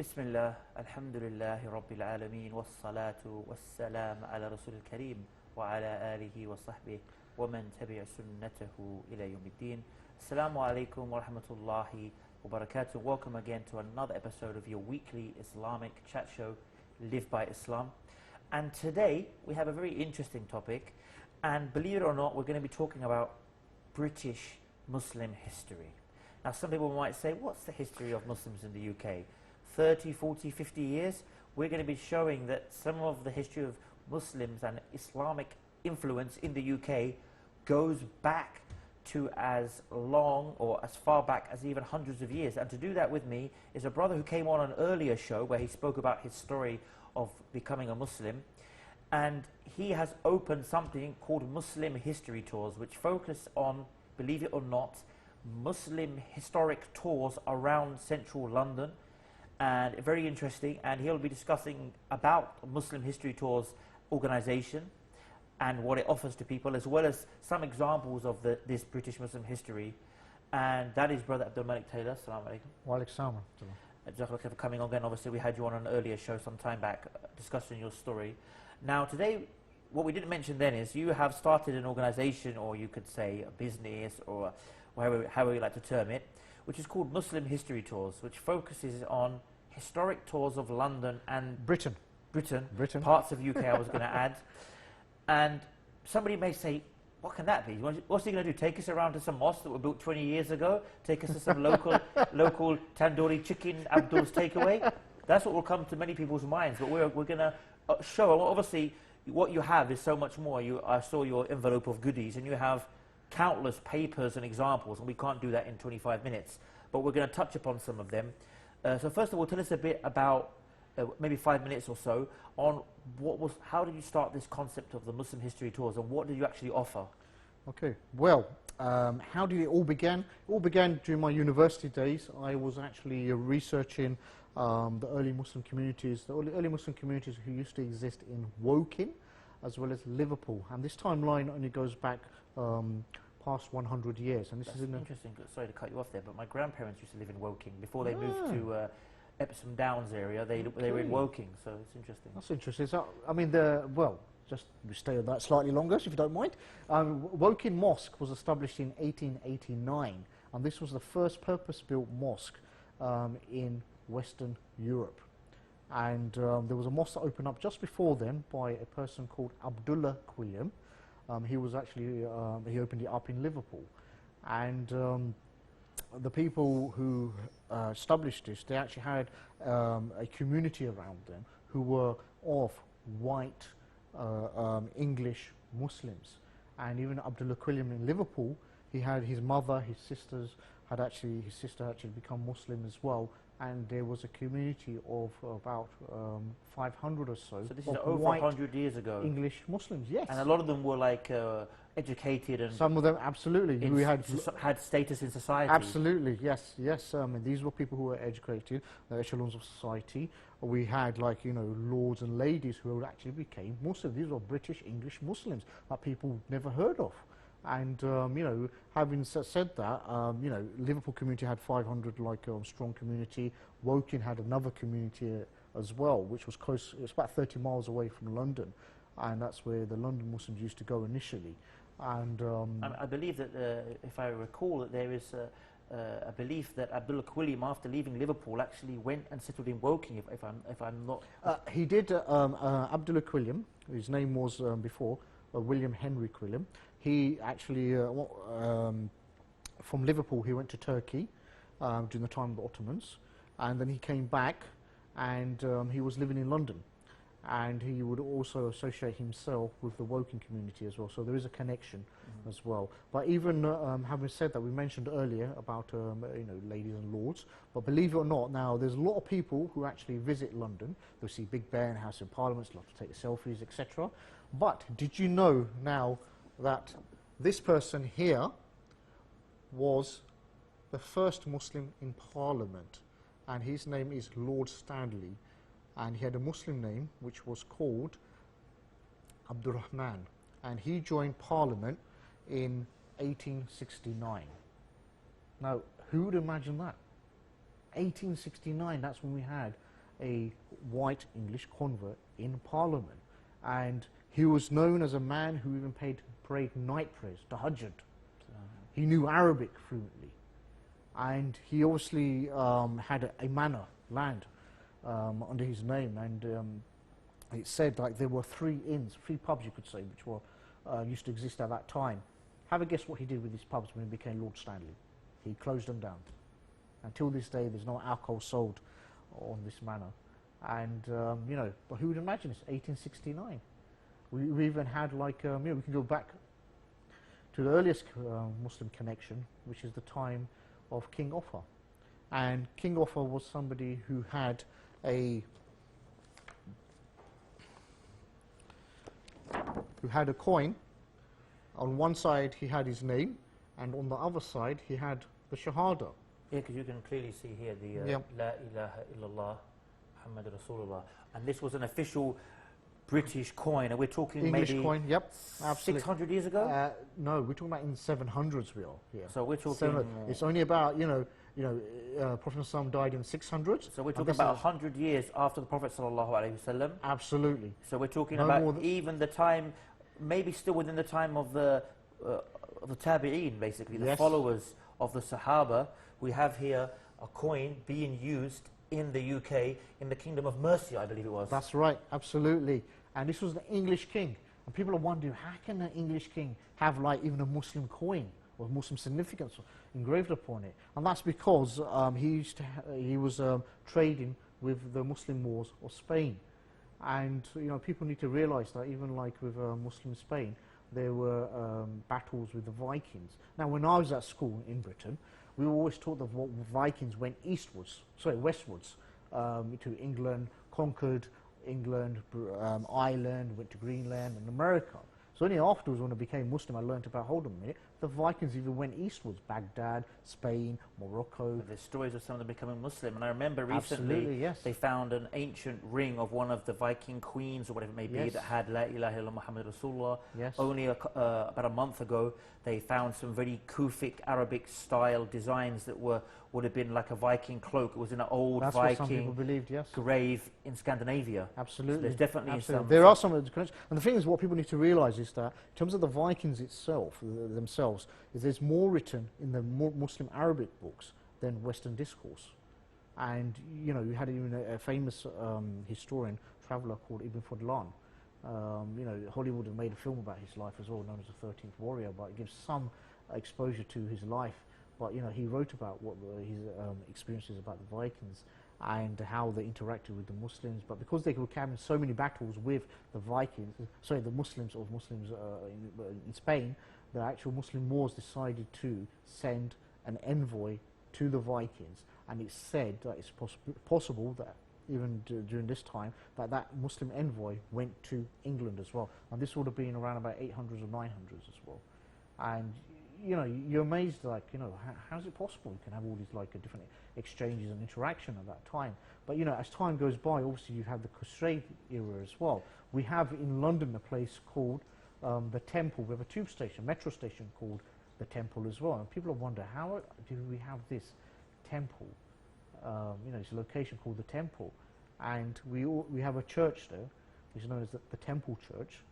بسم الله الحمد لله رب العالمين والصلاة والسلام على رسول الكريم وعلى آله وصحبه ومن تبع سنته إلى يوم الدين. Assalamu alaikum wa rahmatullahi wa barakatuh. Welcome again to another episode of your weekly Islamic chat show, Live by Islam. And today we have a very interesting topic, and believe it or not, we're going to be talking about British Muslim history. Now some people might say, what's the history of Muslims in the UK? 30, 40, 50 years? We're going to be showing that some of the history of Muslims and Islamic influence in the UK goes back to as long or as far back as even hundreds of years. And to do that with me is a brother who came on an earlier show where he spoke about his story of becoming a Muslim. And he has opened something called Muslim History Tours, which focus on, believe it or not, Muslim historic tours around central London. And very interesting, and he'll be discussing about Muslim History Tours organisation and what it offers to people, as well as some examples of this British Muslim history. And that is Brother Abdul Maalik Tailor. Assalamu alaikum. Wa alaikum salam. Jazakallah for coming on again. Obviously we had you on an earlier show some time back discussing your story. Now today, what we didn't mention then is you have started an organisation, or you could say a business, or however you like to term it, which is called Muslim History Tours, which focuses on historic tours of London and Britain, parts of UK I was going to add. And somebody may say, what can that be? What's he going to do? Take us around to some mosques that were built 20 years ago? Take us to some local tandoori chicken, Abdul's takeaway? That's what will come to many people's minds. But we're going to show, obviously, what you have is so much more. I saw your envelope of goodies, and you have countless papers and examples, and we can't do that in 25 minutes. But we're going to touch upon some of them. So first of all, tell us a bit about, maybe 5 minutes or so, on how did you start this concept of the Muslim History Tours, and what did you actually offer? Okay, well, how did it all begin? It all began during my university days. I was actually researching the early Muslim communities, early Muslim communities who used to exist in Woking, as well as Liverpool. And this timeline only goes back past 100 years. And this That's is interesting. Sorry to cut you off there, but my grandparents used to live in Woking before they moved to Epsom Downs area. They were in Woking, so it's interesting. That's interesting. So, I mean, just stay on that slightly longer, if you don't mind. Woking Mosque was established in 1889, and this was the first purpose-built mosque in Western Europe. And there was a mosque that opened up just before then by a person called Abdul. He was actually, he opened it up in Liverpool. And the people who established this, they actually had a community around them who were of white English Muslims. And even Abdul in Liverpool, he had his mother, his sister actually become Muslim as well. And there was a community of about 500 or so. So this is over 100 years ago. English Muslims, yes. And a lot of them were like educated, and some of them absolutely. We had status in society. Absolutely, yes, yes. And these were people who were educated, the echelons of society. We had, like, lords and ladies who actually became Muslims. These were British English Muslims that people never heard of. And having said that, Liverpool community had 500 strong community. Woking had another community as well, which was close. It's about 30 miles away from London, and that's where the London Muslims used to go initially. And I believe that, if I recall, that there is a belief that Abdul, after leaving Liverpool, actually went and settled in Woking. If I'm not, he did. Abdul, his name was before William Henry Quilliam. He actually, from Liverpool, he went to Turkey during the time of the Ottomans, and then he came back, and he was living in London, and he would also associate himself with the Woking community as well. So there is a connection as well. But even having said that, we mentioned earlier about ladies and lords. But believe it or not, now there's a lot of people who actually visit London. They'll see Big Ben, House of Parliament, love to take selfies, etc. But did you know now that this person here was the first Muslim in Parliament, and his name is Lord Stanley, and he had a Muslim name which was called Abdul Rahman, and he joined Parliament in 1869. Now, who would imagine that? 1869, that's when we had a white English convert in Parliament. And he was known as a man who even prayed night prayers, tahajjud. He knew Arabic fluently. And he obviously had a manor, land, under his name. And it said like there were 3 inns, 3 pubs you could say, which were used to exist at that time. Have a guess what he did with these pubs when he became Lord Stanley. He closed them down. Until this day, there's no alcohol sold on this manor. And, you know, but who would imagine it's 1869? We even had like, you know, we can go back to the earliest Muslim connection, which is the time of King Offa. And King Offa was somebody who had a coin. On one side he had his name, and on the other side he had the Shahada. Yeah, because you can clearly see here the La ilaha illallah Muhammad Rasulullah. And this was an official British coin, and we're talking English maybe coin, yep, absolutely. 600 years ago? No, we're talking about in 700s we are here. So we're talking... it's only about, Prophet Muhammad died in 600s. So we're talking about 100 years after the Prophet sallallahu alaihi wasallam. Absolutely. So we're talking about even the time, maybe still within the time of the Tabi'een, basically, the followers of the Sahaba. We have here a coin being used in the UK, in the Kingdom of Mercia, I believe it was. That's right, absolutely. And this was the English king. And people are wondering, how can an English king have like even a Muslim coin or Muslim significance engraved upon it? And that's because he was trading with the Muslim Moors of Spain. And people need to realize that even like with Muslim Spain, there were battles with the Vikings. Now, when I was at school in Britain, we were always taught that Vikings went westwards to England, conquered England, Ireland, went to Greenland and America. So only afterwards, when I became Muslim, I learned about, hold on a minute, the Vikings even went eastwards, Baghdad, Spain, Morocco. There's stories of some of them becoming Muslim, and I remember recently they found an ancient ring of one of the Viking queens, or whatever it may be, that had La ilaha illallah Muhammad Rasulullah. Only about a month ago, they found some very Kufic Arabic style designs that would have been like a Viking cloak. It was in an old That's Viking what some people believed, grave in Scandinavia. Absolutely. So there's definitely some... There are some of the connections. And the thing is, what people need to realize is that in terms of the Vikings themselves, is there's more written in the Muslim Arabic books than Western discourse. And, you had even a famous historian, traveller called Ibn Fadlan. Hollywood have made a film about his life as well, known as the 13th Warrior, but it gives some exposure to his life. But, he wrote about what his experiences about the Vikings and how they interacted with the Muslims. But because they were having so many battles with the Muslims in Spain, the actual Muslim Moors decided to send an envoy to the Vikings. And it's said that it's possible that even during this time, that Muslim envoy went to England as well. And this would have been around about 800s or 900s as well. And, you're amazed, like, how is it possible you can have all these, like, different exchanges and interaction at that time? But, as time goes by, obviously you have the Crusade era as well. We have in London a place called the Temple. We have a tube station, metro station called the Temple as well. And people wonder, how do we have this temple? It's a location called the Temple. And we have a church there, which is known as the Temple Church.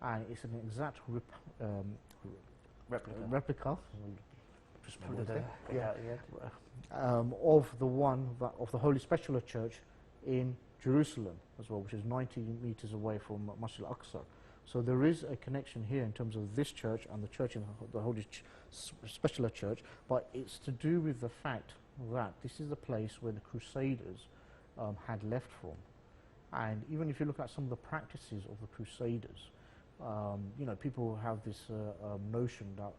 And it's an exact replica of the Holy Spectacular Church in Jerusalem as well, which is 90 meters away from Masjid al-Aqsa. So there is a connection here in terms of this church and the church in the Holy Spectacular Church, but it's to do with the fact that this is the place where the Crusaders had left from. And even if you look at some of the practices of the Crusaders, people have this notion that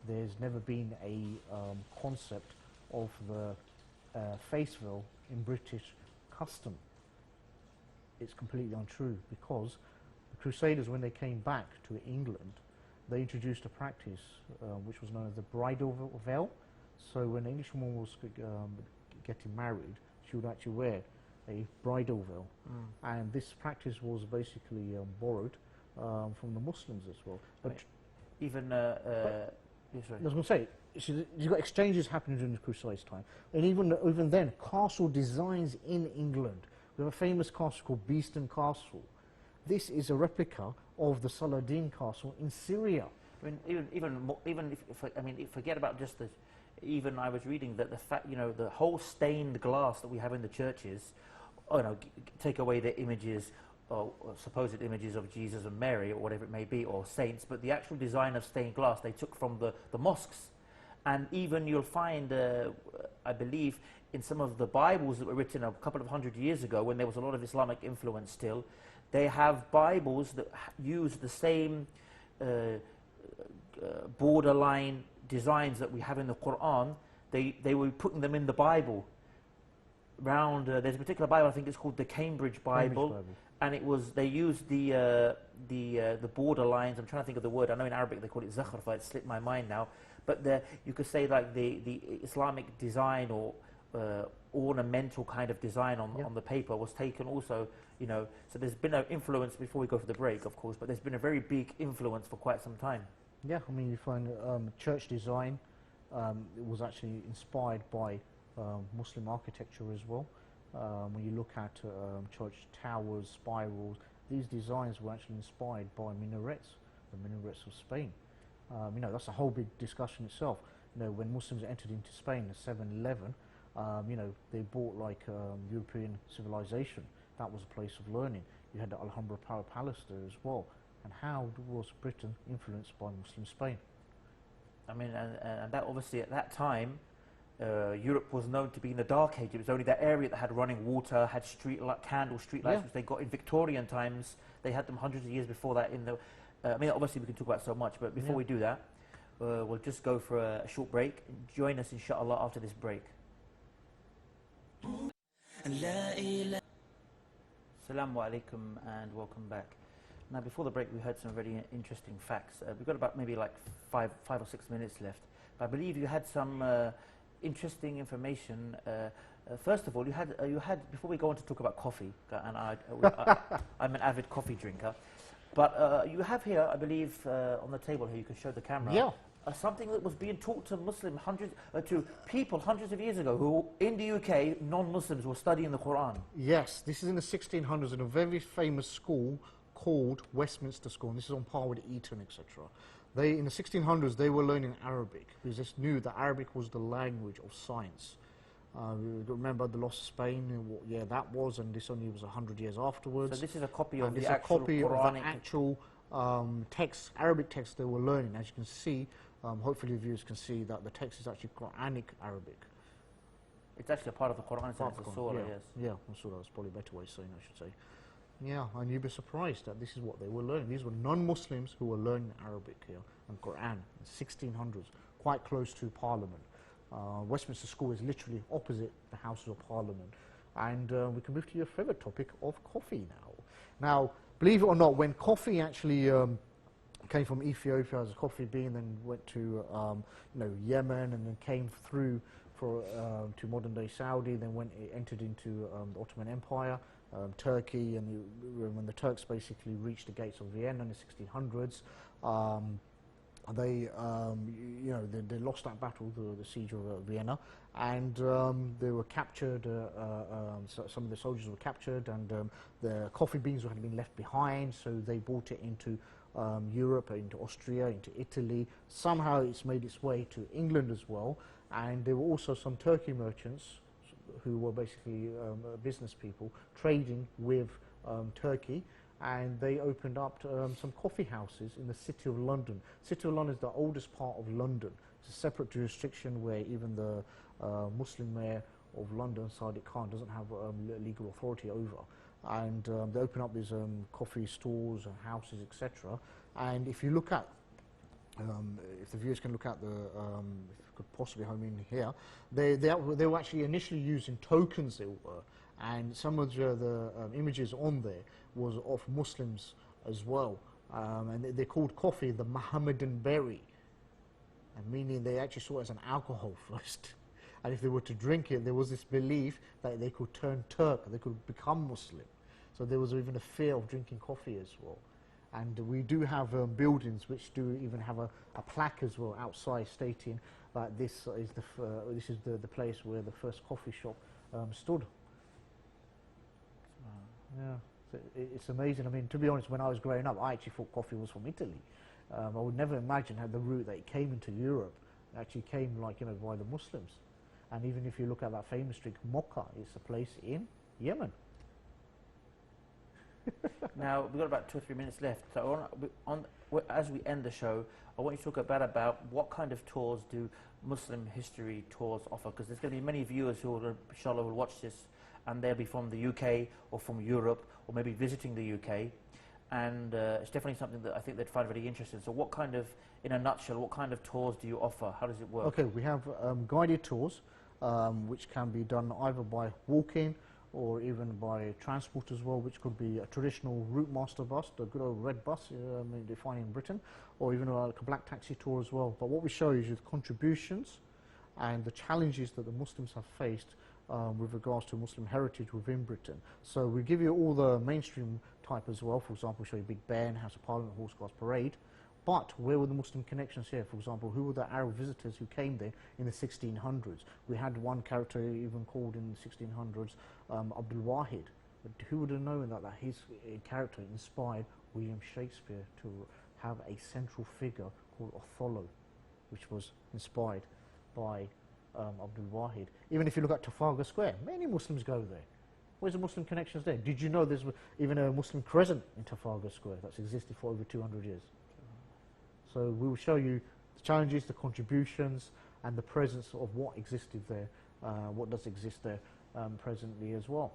there's never been a concept of the face veil in British custom. It's completely untrue, because the Crusaders, when they came back to England, they introduced a practice which was known as the bridal veil. So when an Englishwoman was getting married, she would actually wear a bridal veil. And this practice was basically borrowed from the Muslims as well. But even I was going to say, you've got exchanges happening during the Crusades time, and even then, castle designs in England We have a famous castle called Beeston Castle. This is a replica of the Saladin Castle in Syria. I mean, even if I mean, forget about just the. Even I was reading that the fact, you know, the whole stained glass that we have in the churches, you know, take away the images or supposed images of Jesus and Mary or whatever it may be, or saints, but the actual design of stained glass they took from the mosques. And even you'll find, I believe, in some of the Bibles that were written a couple of hundred years ago, when there was a lot of Islamic influence still, they have Bibles that use the same borderline designs that we have in the Quran. They were putting them in the Bible. There's a particular Bible, I think it's called the Cambridge Bible. And it was, they used the border lines. I'm trying to think of the word. I know in Arabic they call it zakhrfa. It slipped my mind now. But you could say like the Islamic design or ornamental kind of design on the paper was taken also, you know. So there's been an influence, before we go for the break, of course, but there's been a very big influence for quite some time. Yeah, I mean, you find church design it was actually inspired by Muslim architecture as well. When you look at church towers, spirals, these designs were actually inspired by minarets, the minarets of Spain. You know, that's a whole big discussion itself. You know, when Muslims entered into Spain in 711, you know, they brought like European civilization. That was a place of learning. You had the Alhambra Palace there as well. And how was Britain influenced by Muslim Spain? I mean, and that obviously at that time, Europe was known to be in the Dark Age. It was only that area that had running water, had street lights, which they got in Victorian times. They had them hundreds of years before that. I mean, obviously we can talk about so much, but before we do that, we'll just go for a short break. Join us, inshallah, after this break. Assalamu alaikum and welcome back. Now, before the break, we heard some very interesting facts. We've got about maybe like five or 6 minutes left. But I believe you had some interesting information. First of all, you had before we go on to talk about coffee, and I'm an avid coffee drinker. But you have here, I believe, on the table here, you can show the camera. Something that was being taught to to people hundreds of years ago, who in the UK, non-Muslims, were studying the Quran. Yes, this is in the 1600s in a very famous school called Westminster School, and this is on par with Eton, etc. In the 1600s, they were learning Arabic because they knew that Arabic was the language of science. Remember the loss of Spain, what year that was, and this only was 100 years afterwards. So this is a copy of the actual text, Arabic text they were learning. As you can see, hopefully the viewers can see that the text is actually Quranic Arabic. It's actually a part of the Quran, so it's a surah, yes. Yeah, surah, that's probably a better way of saying, I should say. Yeah, and you'd be surprised that this is what they were learning. These were non-Muslims who were learning Arabic here and Quran in 1600s, quite close to Parliament. Westminster School is literally opposite the Houses of Parliament. And we can move to your favourite topic of coffee now. Now, believe it or not, when coffee actually came from Ethiopia as a coffee bean, then went to Yemen, and then came through to modern-day Saudi, then entered into the Ottoman Empire, Turkey, and when the Turks basically reached the gates of Vienna in the 1600s, they lost that battle, the siege of Vienna, and they were captured. Some of the soldiers were captured, and the coffee beans had been left behind, so they brought it into Europe, into Austria, into Italy. Somehow it's made its way to England as well, and there were also some Turkey merchants who were basically business people trading with Turkey, and they opened up some coffee houses in the City of London. City of London is the oldest part of London. It's a separate jurisdiction where even the Muslim mayor of London, Sadiq Khan, doesn't have legal authority over. And they open up these coffee stores and houses, etc. And if you look at, if the viewers can look at the, if you could possibly home in here, they were actually initially using tokens, they were, and some of the images on there was of Muslims as well. And they called coffee the Mohammedan berry, and meaning they actually saw it as an alcohol first. And if they were to drink it, there was this belief that they could turn Turk, they could become Muslim. So there was even a fear of drinking coffee as well. And we do have buildings which do even have a plaque as well outside stating that this is the place where the first coffee shop stood. Yeah, so it's amazing. I mean, to be honest, when I was growing up, I actually thought coffee was from Italy. I would never imagine how the route that it came into Europe actually came, like, you know, by the Muslims. And even if you look at that famous drink, mocha, it's a place in Yemen. Now, we've got about 2 or 3 minutes left. So as we end the show, I want you to talk about what kind of tours do Muslim history tours offer, because there's going to be many viewers who will, inshallah, will watch this, and they'll be from the UK or from Europe or maybe visiting the UK, and it's definitely something that I think they'd find very interesting. So what kind of, in a nutshell, what kind of tours do you offer? How does it work? Okay, we have guided tours, which can be done either by walking or even by transport as well, which could be a traditional route master bus, the good old red bus they find in Britain, or even like a black taxi tour as well. But what we show you is the contributions and the challenges that the Muslims have faced with regards to Muslim heritage within Britain. So we give you all the mainstream type as well. For example, we show you Big Ben, House of Parliament, Horse Guards Parade. But where were the Muslim connections here? For example, who were the Arab visitors who came there in the 1600s? We had one character even called in the 1600s Abdul. But who would have known that his character inspired William Shakespeare to have a central figure called Othello, which was inspired by Abdul. Even if you look at Trafalgar Square, many Muslims go there. Where's the Muslim connections there? Did you know there's even a Muslim crescent in Trafalgar Square that's existed for over 200 years? So we will show you the challenges, the contributions, and the presence of what existed there, what does exist there presently as well.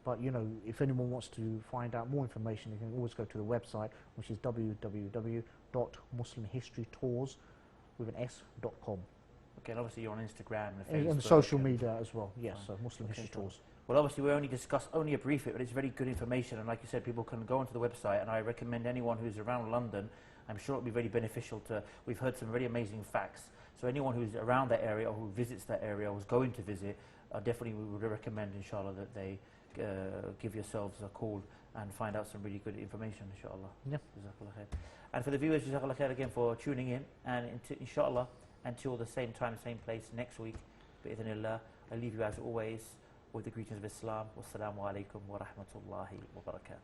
But, you know, if anyone wants to find out more information, you can always go to the website, which is www.muslimhistorytours.com. Okay, and obviously you're on Instagram and Facebook. And social media as well, yes, so Muslim History Tours. Well, obviously we only discussed only a brief bit, but it's very good information, and like you said, people can go onto the website, and I recommend anyone who's around London, I'm sure it'll be very beneficial to, we've heard some very amazing facts, so anyone who's around that area or who visits that area or who's going to visit, definitely we would recommend, inshallah, that they give yourselves a call and find out some really good information, inshallah. Yeah. Jazakallah khair. And for the viewers, jazakallah khair again for tuning in, and inshallah, until the same time, same place next week, bi'idhnillah, I leave you as always with the greetings of Islam. Wassalamu alaikum wa rahmatullahi wa barakatuh.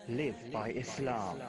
Live by Islam.